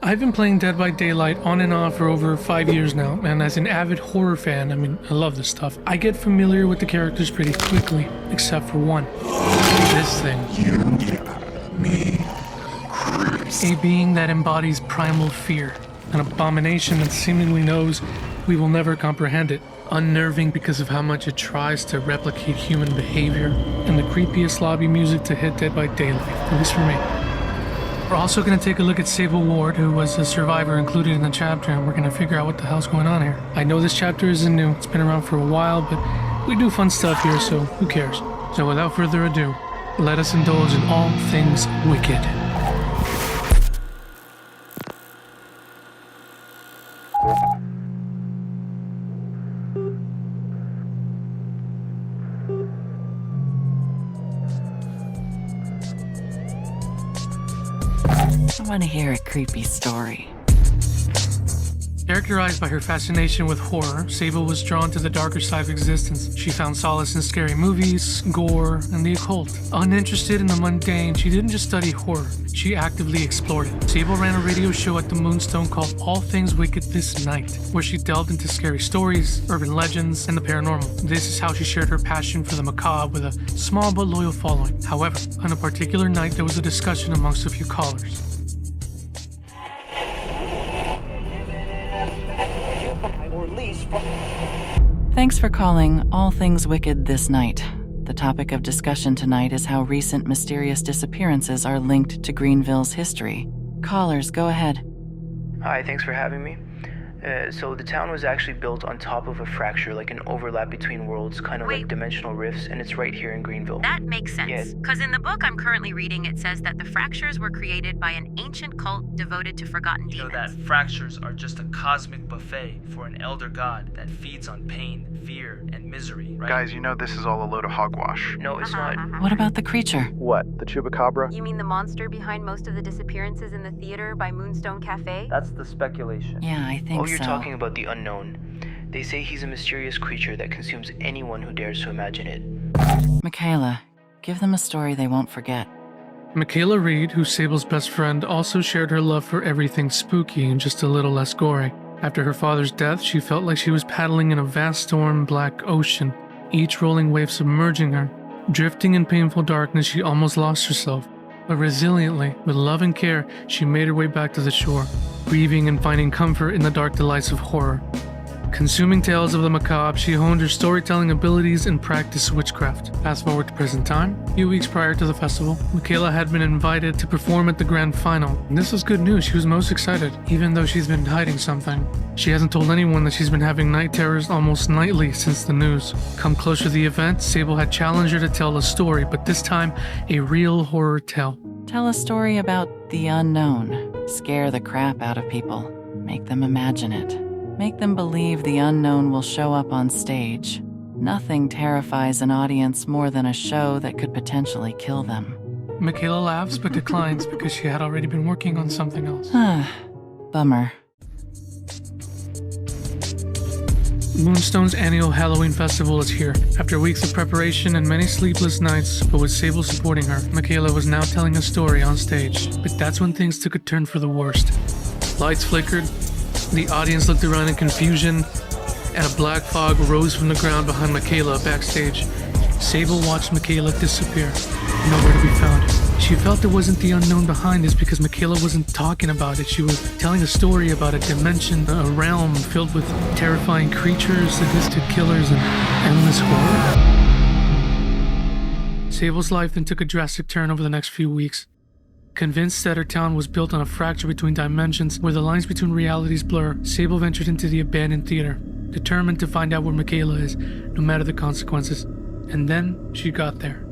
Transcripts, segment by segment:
I've been playing Dead by Daylight on and off for over 5 years now, and as an avid horror fan, I love this stuff. I get familiar with the characters pretty quickly, except for one. This thing. A being that embodies primal fear, an abomination that seemingly knows we will never comprehend it. Unnerving because of how much it tries to replicate human behavior, and the creepiest lobby music to hit Dead by Daylight, at least for me. We're also going to take a look at Sable Ward, who was a survivor included in the chapter, and we're going to figure out what the hell's going on here. I know this chapter isn't new, it's been around for a while, but we do fun stuff here, so who cares? So without further ado, let us indulge in all things wicked. I want to hear a creepy story. Characterized by her fascination with horror, Sable was drawn to the darker side of existence. She found solace in scary movies, gore, and the occult. Uninterested in the mundane, she didn't just study horror, she actively explored it. Sable ran a radio show at the Moonstone called All Things Wicked This Night, where she delved into scary stories, urban legends, and the paranormal. This is how she shared her passion for the macabre with a small but loyal following. However, on a particular night, there was a discussion amongst a few callers. Thanks for calling All Things Wicked This Night. The topic of discussion tonight is how recent mysterious disappearances are linked to Greenville's history. Callers, go ahead. Hi, thanks for having me. So the town was actually built on top of a fracture, like an overlap between worlds, kind of like dimensional rifts, and it's right here in Greenville. That makes sense. Yeah. Because in the book I'm currently reading, it says that the fractures were created by an ancient cult devoted to forgotten demons. You know that fractures are just a cosmic buffet for an elder god that feeds on pain, fear, and misery, right? Guys, you know this is all a load of hogwash. No, it's not. What about the creature? What, the chupacabra? You mean the monster behind most of the disappearances in the theater by Moonstone Cafe? That's the speculation. Yeah, I think You're so. talking about the unknown. They say he's a mysterious creature that consumes anyone who dares to imagine it. Mikaela, give them a story they won't forget. Mikaela Reid, who's Sable's best friend, also shared her love for everything spooky and just a little less gory. After her father's death, she felt like she was paddling in a vast storm black ocean, each rolling wave submerging her. Drifting in painful darkness, she almost lost herself. But resiliently, with love and care, she made her way back to the shore, grieving and finding comfort in the dark delights of horror. Consuming tales of the macabre, she honed her storytelling abilities and practiced witchcraft. Fast forward to present time. A few weeks prior to the festival, Mikaela had been invited to perform at the grand final. And this was good news. She was most excited, even though she's been hiding something. She hasn't told anyone that she's been having night terrors almost nightly since the news. Come closer to the event, Sable had challenged her to tell a story, but this time, a real horror tale. Tell a story about the unknown. Scare the crap out of people. Make them imagine it. Make them believe the unknown will show up on stage. Nothing terrifies an audience more than a show that could potentially kill them. Mikaela laughs but declines because she had already been working on something else. Bummer. Moonstone's annual Halloween festival is here. After weeks of preparation and many sleepless nights, but with Sable supporting her, Mikaela was now telling a story on stage. But that's when things took a turn for the worst. Lights flickered, the audience looked around in confusion, and a black fog rose from the ground behind Mikaela backstage. Sable watched Mikaela disappear, nowhere to be found. She felt there wasn't the unknown behind this because Mikaela wasn't talking about it. She was telling a story about a dimension, a realm filled with terrifying creatures, sadistic killers, and endless horror. Sable's life then took a drastic turn over the next few weeks. Convinced that her town was built on a fracture between dimensions where the lines between realities blur, Sable ventured into the abandoned theater, determined to find out where Mikaela is, no matter the consequences. And then she got there.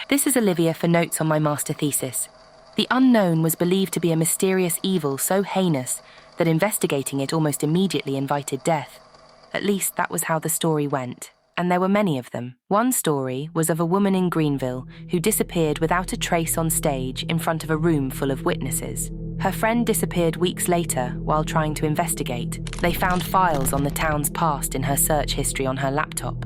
This is Olivia for notes on my master thesis. The unknown was believed to be a mysterious evil so heinous that investigating it almost immediately invited death. At least that was how the story went, and there were many of them. One story was of a woman in Greenville who disappeared without a trace on stage in front of a room full of witnesses. Her friend disappeared weeks later while trying to investigate. They found files on the town's past in her search history on her laptop.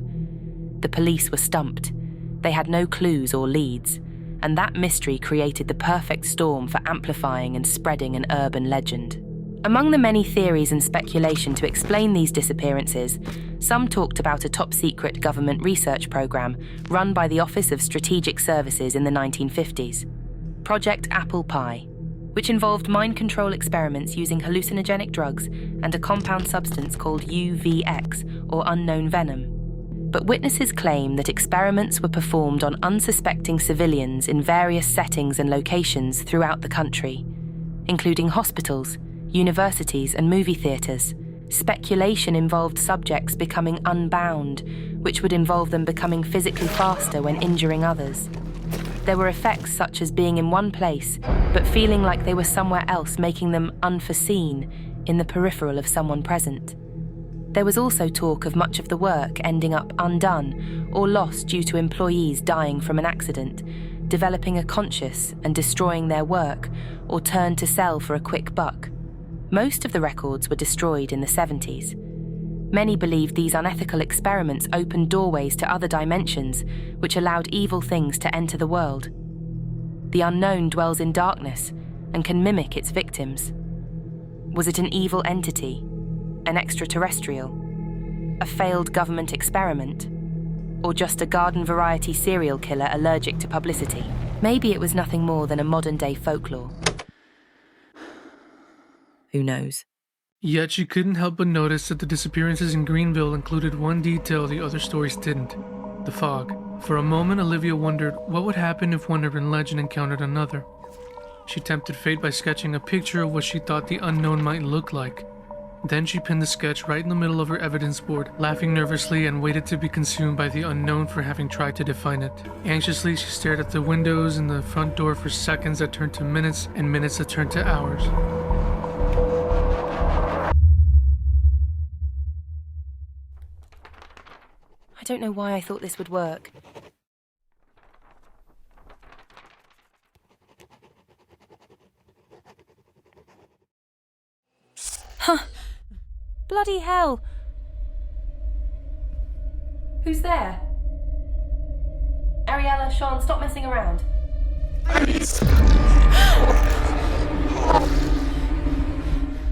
The police were stumped. They had no clues or leads, and that mystery created the perfect storm for amplifying and spreading an urban legend. Among the many theories and speculation to explain these disappearances, some talked about a top-secret government research program run by the Office of Strategic Services in the 1950s, Project Apple Pie, which involved mind control experiments using hallucinogenic drugs and a compound substance called UVX, or unknown venom. But witnesses claim that experiments were performed on unsuspecting civilians in various settings and locations throughout the country, including hospitals, universities, and movie theaters. Speculation involved subjects becoming unbound, which would involve them becoming physically faster when injuring others. There were effects such as being in one place, but feeling like they were somewhere else, making them unforeseen in the peripheral of someone present. There was also talk of much of the work ending up undone or lost due to employees dying from an accident, developing a conscience and destroying their work, or turned to sell for a quick buck. Most of the records were destroyed in the 70s. Many believed these unethical experiments opened doorways to other dimensions, which allowed evil things to enter the world. The unknown dwells in darkness and can mimic its victims. Was it an evil entity, an extraterrestrial, a failed government experiment, or just a garden-variety serial killer allergic to publicity? Maybe it was nothing more than a modern-day folklore. Who knows? Yet she couldn't help but notice that the disappearances in Greenville included one detail the other stories didn't: the fog. For a moment, Olivia wondered what would happen if one urban legend encountered another. She tempted fate by sketching a picture of what she thought the unknown might look like. Then she pinned the sketch right in the middle of her evidence board, laughing nervously, and waited to be consumed by the unknown for having tried to define it. Anxiously, she stared at the windows and the front door for seconds that turned to minutes, and minutes that turned to hours. I don't know why I thought this would work. Huh. Bloody hell! Who's there? Ariella, Sean, stop messing around.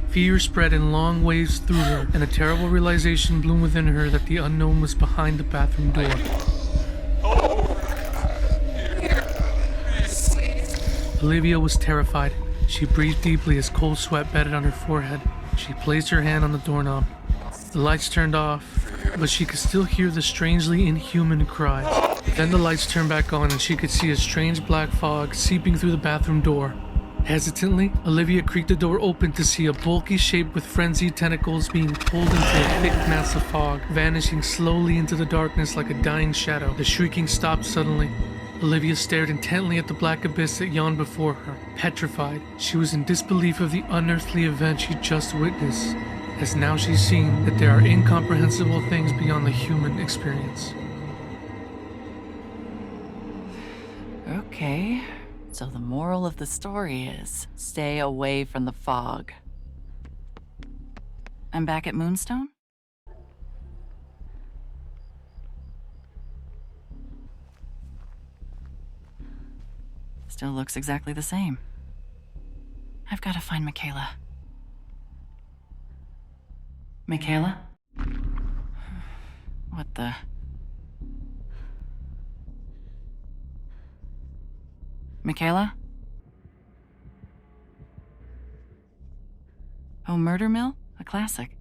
Fear spread in long waves through her, and a terrible realization bloomed within her that the unknown was behind the bathroom door. Olivia was terrified. She breathed deeply as cold sweat bedded on her forehead. She placed her hand on the doorknob. The lights turned off, but she could still hear the strangely inhuman cries. Then the lights turned back on and she could see a strange black fog seeping through the bathroom door. Hesitantly, Olivia creaked the door open to see a bulky shape with frenzied tentacles being pulled into a thick mass of fog, vanishing slowly into the darkness like a dying shadow. The shrieking stopped suddenly. Olivia stared intently at the black abyss that yawned before her. Petrified, she was in disbelief of the unearthly event she just witnessed, as now she's seen that there are incomprehensible things beyond the human experience. Okay, so the moral of the story is stay away from the fog. I'm back at Moonstone? Still looks exactly the same. I've got to find Mikaela. Mikaela? What the... Mikaela? Oh, Murder Mill? A classic.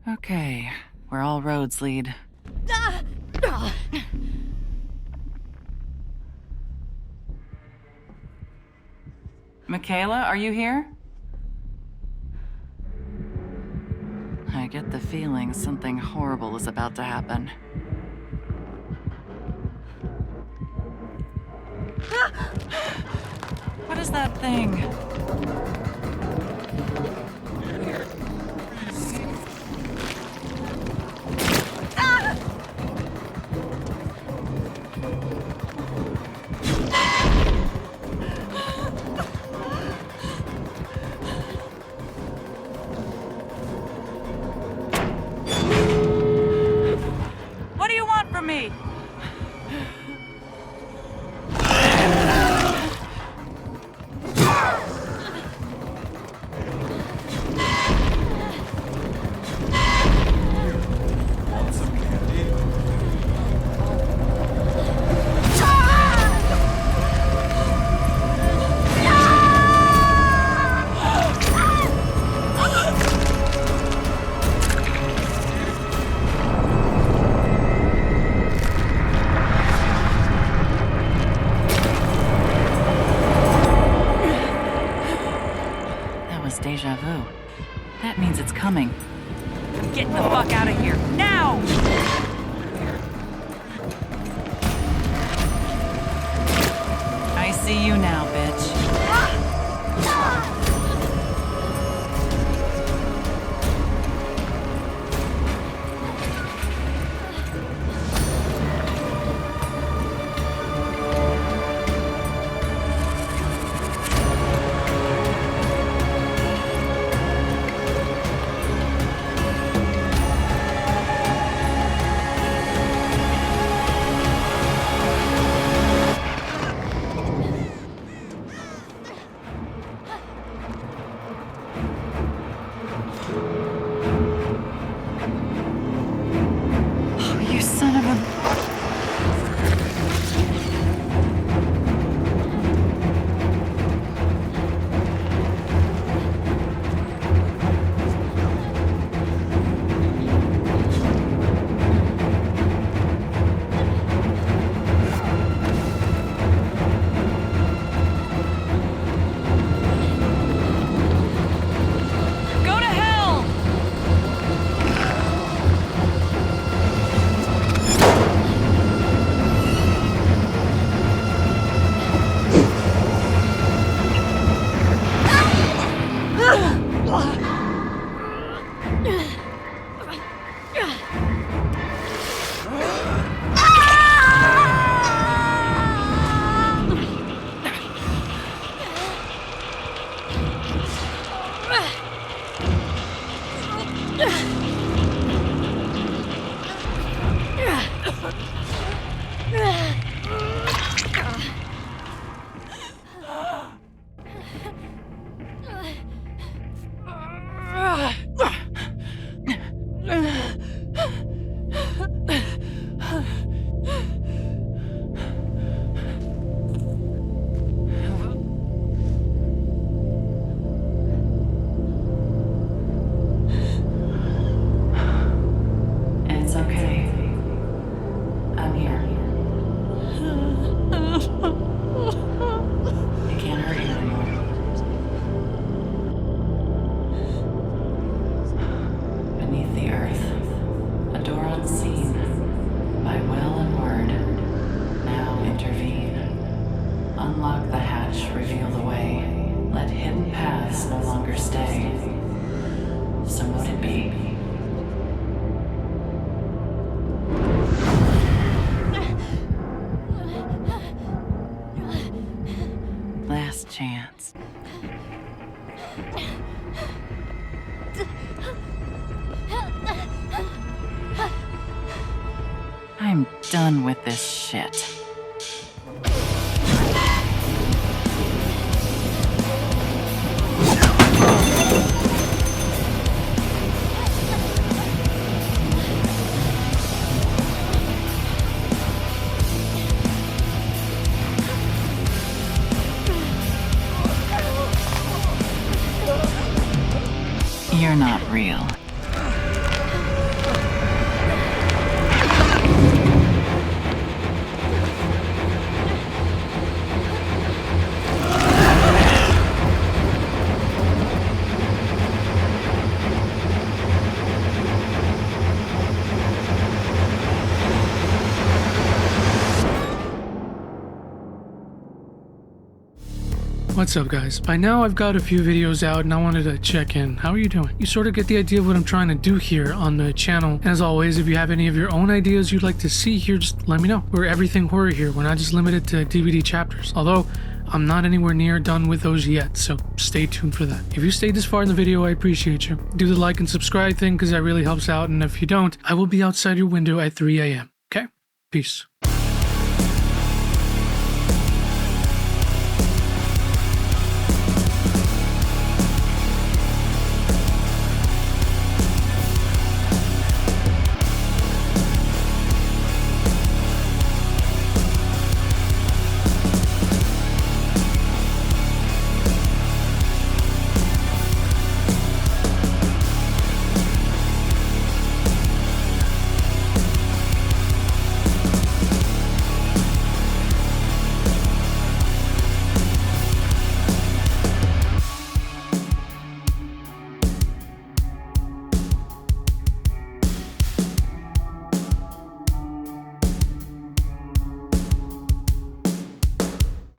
Okay, where all roads lead. Mikaela, are you here? I get the feeling something horrible is about to happen. What is that thing? What do you want from me? Deja vu. That means it's coming. Get the fuck out of here, now! I see you now, bitch. Chance. I'm done with this shit. You're not real. What's up, guys? By now I've got a few videos out and I wanted to check in. How are you doing? You sort of get the idea of what I'm trying to do here on the channel. And as always, if you have any of your own ideas you'd like to see here, just let me know. We're everything horror here. We're not just limited to DVD chapters. Although, I'm not anywhere near done with those yet, so stay tuned for that. If you stayed this far in the video, I appreciate you. Do the like and subscribe thing because that really helps out, and if you don't, I will be outside your window at 3 a.m. Okay? Peace.